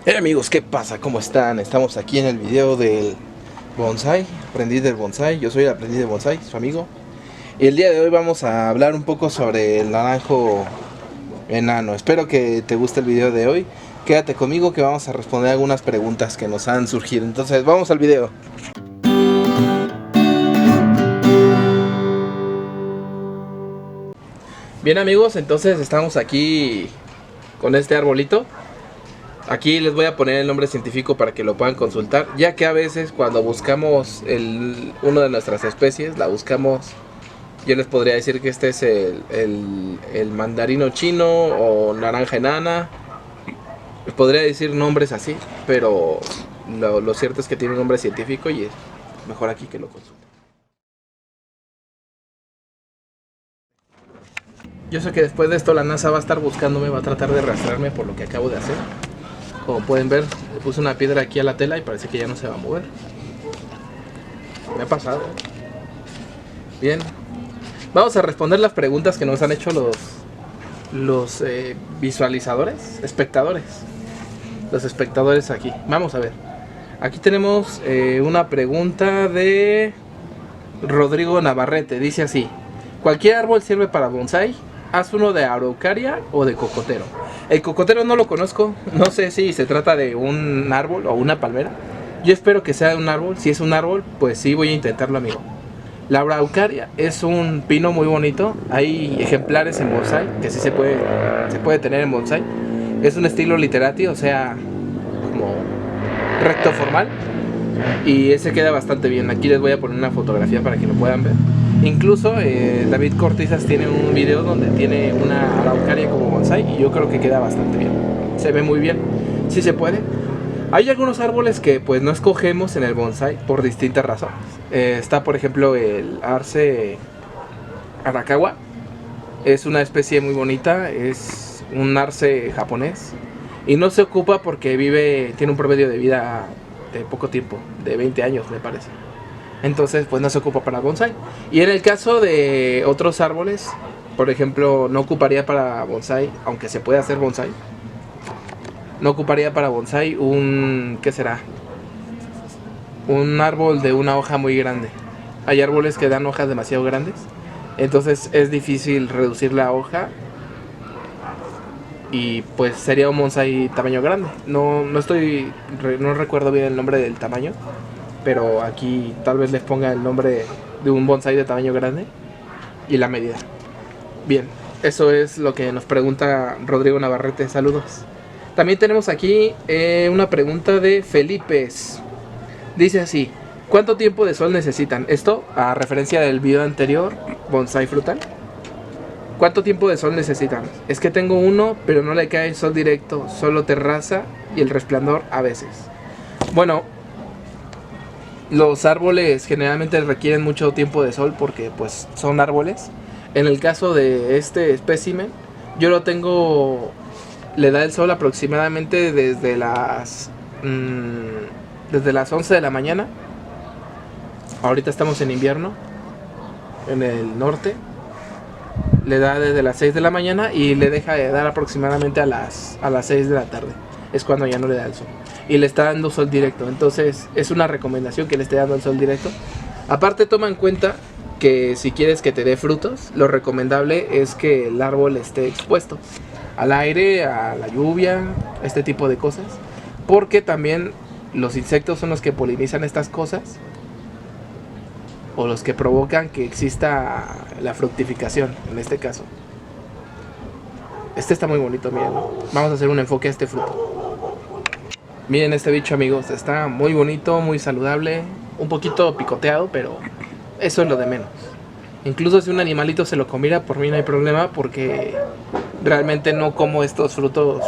Amigos, ¿qué pasa? ¿Cómo están? Estamos aquí en el video del bonsai, aprendiz del bonsai. Yo soy el aprendiz del bonsai, su amigo. Y el día de hoy vamos a hablar un poco sobre el naranjo enano. Espero que te guste el video de hoy. Quédate conmigo que vamos a responder algunas preguntas que nos han surgido. Entonces, vamos al video. Bien amigos, entonces estamos aquí con este arbolito. Aquí les voy a poner el nombre científico para que lo puedan consultar, ya que a veces cuando buscamos uno de nuestras especies, la buscamos, yo les podría decir que este es el mandarino chino o naranja enana. Les podría decir nombres así, pero lo cierto es que tiene un nombre científico y es mejor aquí que lo consulten. Yo sé que después de esto la NASA va a estar buscándome, va a tratar de rastrearme por lo que acabo de hacer. Como pueden ver, le puse una piedra aquí a la tela y parece que ya no se va a mover. Me ha pasado. Bien. Vamos a responder las preguntas que nos han hecho los visualizadores, espectadores. Los espectadores aquí. Vamos a ver. Aquí tenemos una pregunta de Rodrigo Navarrete. Dice así: ¿cualquier árbol sirve para bonsai? ¿Haz uno de araucaria o de cocotero? El cocotero no lo conozco. No sé si se trata de un árbol o una palmera. Yo espero que sea un árbol. Si es un árbol, pues sí voy a intentarlo, amigo. La araucaria es un pino muy bonito. Hay ejemplares en bonsai que sí se puede tener en bonsai. Es un estilo literati, o sea, como recto formal. Y ese queda bastante bien. Aquí les voy a poner una fotografía para que lo puedan ver. Incluso David Cortizas tiene un video donde tiene una araucaria como bonsai y yo creo que queda bastante bien. Se ve muy bien. Sí se puede. Hay algunos árboles que pues no escogemos en el bonsai por distintas razones. Está por ejemplo el arce Arakawa. Es una especie muy bonita. Es un arce japonés. Y no se ocupa porque tiene un promedio de vida de poco tiempo, de 20 años me parece. Entonces pues no se ocupa para bonsai. Y en el caso de otros árboles, por ejemplo, no ocuparía para bonsai, aunque se puede hacer bonsai. No ocuparía para bonsai ¿qué será? Un árbol de una hoja muy grande. Hay árboles que dan hojas demasiado grandes, entonces es difícil reducir la hoja. Y pues sería un bonsai tamaño grande. No recuerdo bien el nombre del tamaño, pero aquí tal vez les ponga el nombre de un bonsai de tamaño grande y la medida. Bien, eso es lo que nos pregunta Rodrigo Navarrete. Saludos. También tenemos aquí una pregunta de Felipe. Dice así: ¿cuánto tiempo de sol necesitan? Esto a referencia del video anterior, bonsai frutal. ¿Cuánto tiempo de sol necesitan? Es que tengo uno, pero no le cae el sol directo, solo terraza y el resplandor a veces. Bueno, los árboles generalmente requieren mucho tiempo de sol porque pues son árboles. En el caso de este espécimen, yo lo tengo, le da el sol aproximadamente desde las 11 de la mañana. Ahorita estamos en invierno, en el norte. Le da desde las 6 de la mañana y le deja de dar aproximadamente a las 6 de la tarde. Es cuando ya no le da el sol. Y le está dando sol directo. Entonces es una recomendación que le esté dando el sol directo. Aparte, toma en cuenta que si quieres que te dé frutos, lo recomendable es que el árbol esté expuesto al aire, a la lluvia, este tipo de cosas. Porque también los insectos son los que polinizan estas cosas, o los que provocan que exista la fructificación, en este caso. Este está muy bonito, miren. Vamos a hacer un enfoque a este fruto. Miren este bicho, amigos. Está muy bonito, muy saludable. Un poquito picoteado, pero eso es lo de menos. Incluso si un animalito se lo comiera, por mí no hay problema, porque realmente no como estos frutos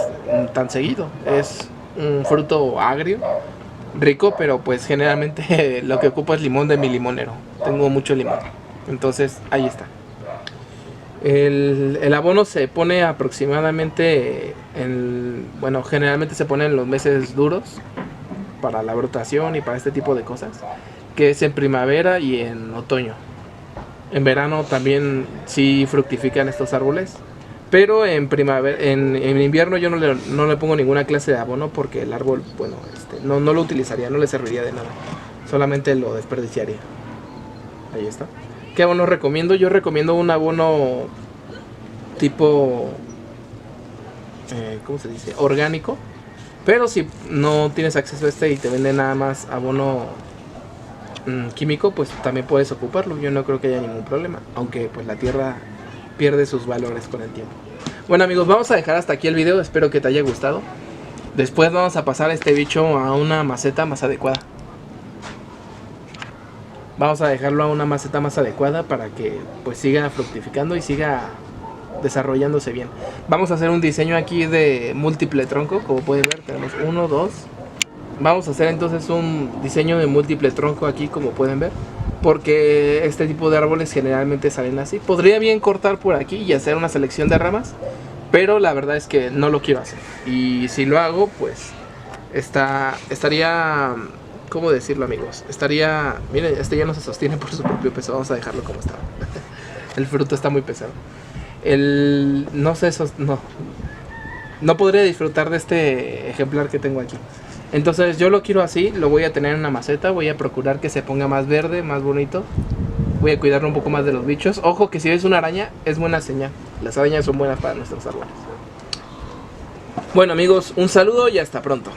tan seguido. Es un fruto agrio, rico, pero pues generalmente lo que ocupo es limón de mi limonero. Tengo mucho limón, entonces ahí está. El abono se pone aproximadamente generalmente se pone en los meses duros para la brotación y para este tipo de cosas, que es en primavera y en otoño. En verano también sí fructifican estos árboles, Pero en primavera, en invierno yo no le pongo ninguna clase de abono porque el árbol, bueno, no lo utilizaría, no le serviría de nada. Solamente lo desperdiciaría. Ahí está. ¿Qué abono recomiendo? Yo recomiendo un abono tipo, ¿cómo se dice? Orgánico. Pero si no tienes acceso a y te venden nada más abono químico, pues también puedes ocuparlo. Yo no creo que haya ningún problema. Aunque pues la tierra pierde sus valores con el tiempo. Bueno amigos, vamos a dejar hasta aquí el video. Espero que te haya gustado. Después vamos a pasar a este bicho a una maceta más adecuada. Vamos a dejarlo a una maceta más adecuada para que pues siga fructificando y siga desarrollándose bien. Vamos a hacer un diseño aquí de múltiple tronco. Como pueden ver, tenemos 1, 2. Vamos a hacer entonces un diseño de múltiple tronco aquí, como pueden ver, porque este tipo de árboles generalmente salen así. Podría bien cortar por aquí y hacer una selección de ramas, pero la verdad es que no lo quiero hacer. Y si lo hago, pues estaría, ¿cómo decirlo amigos? Miren, ya no se sostiene por su propio peso. Vamos a dejarlo como está. El fruto está muy pesado. No podría disfrutar de este ejemplar que tengo aquí. Entonces yo lo quiero así, lo voy a tener en una maceta. Voy a procurar que se ponga más verde, más bonito. Voy a cuidarlo un poco más de los bichos. Ojo que si ves una araña, es buena señal. Las arañas son buenas para nuestros árboles. Bueno amigos, un saludo y hasta pronto.